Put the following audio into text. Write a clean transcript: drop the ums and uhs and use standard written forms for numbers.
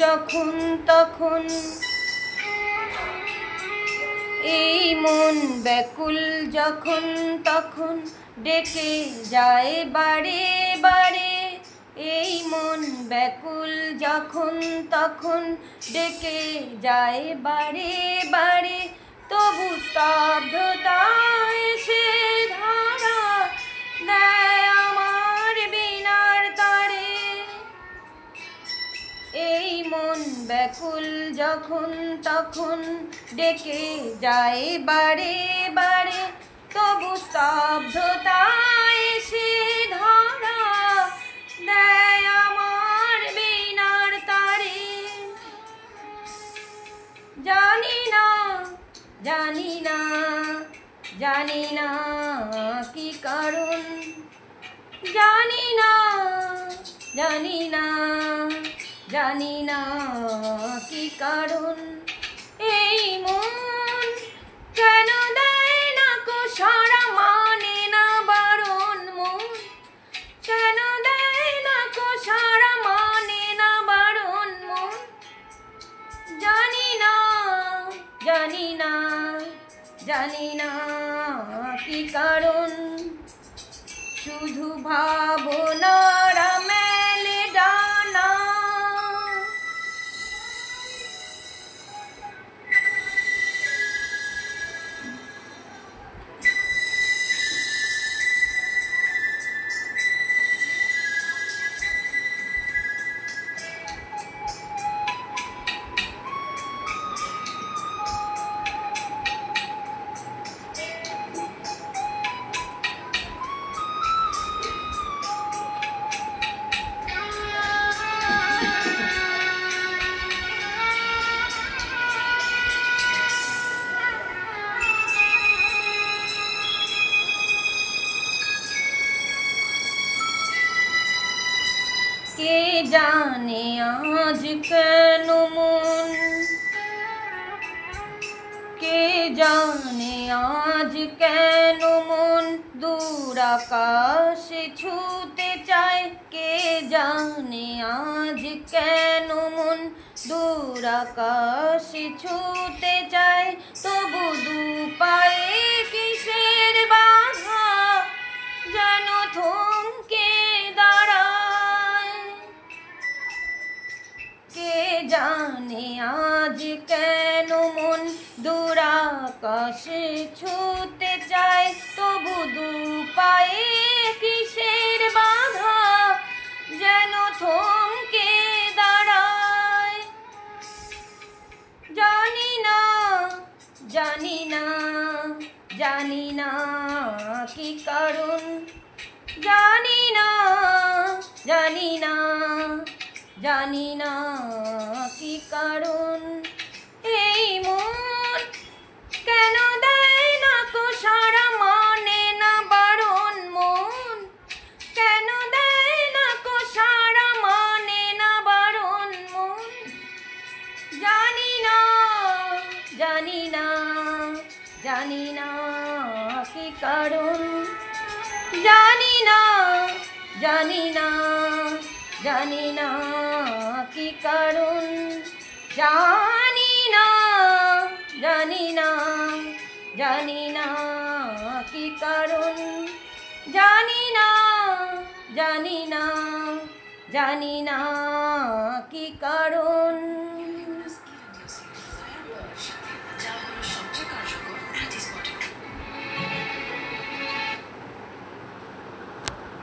যখন তখন, এই মন ব্যাকুল যখন তখন ডেকে যায় বারে বারে। এই মন ব্যাকুল যখন তখন ডেকে যায় বারে বারে। তবু স্তব্ধতা এসে ধরা দেয় আমার বীণার তারে। এই মন ব্যাকুল যখন তখন ডেকে যায় বারে বারে। তবু স্তব্ধতা এসে ধরা দেয় আমার বীণার তারে। জানি না জানি না জানি না কি কারণ, জানি না জানি না জানি না কি কারণ। এই মন কেন দেয় না কো সারা, মানে না বারণ। মন কেন দেয় না কো সারা, মানে না বারণ। মন জানি না জানি না জানি না কি কারণ। শুধু ভাবনারা মেলে ডানা, কে জানে আজ কেন মন, কে জানে আজ কেন মন দূর আকাশে ছুতে চায়। কে জানে আজ কেন মন দূর আকাশে ছুতে চায়। তবু দু পায়ে কিসের বাধা যেন থমকে দাঁড়ায়। কে জানে আজ কেন মন দূর আকাশে ছুতে চায়। তবু দু পায়ে কিসের বাধা যেন থমকে দাঁড়ায়। জানি না জানি না জানি না কি কারণ, জানি না জানি না জানি না কি কারণ। এই মন কেন দেয় না কো সারা, মানে না বারণ। মন কেন দেয় না কো সারা, মানে না বারণ। মন জানি না জানি না জানি না কি কারণ। জানি না জানি না জানি না কি কারণ। জানি না জানি না জানি না কি কারণ। জানি না জানি না জানি না কি কারণ।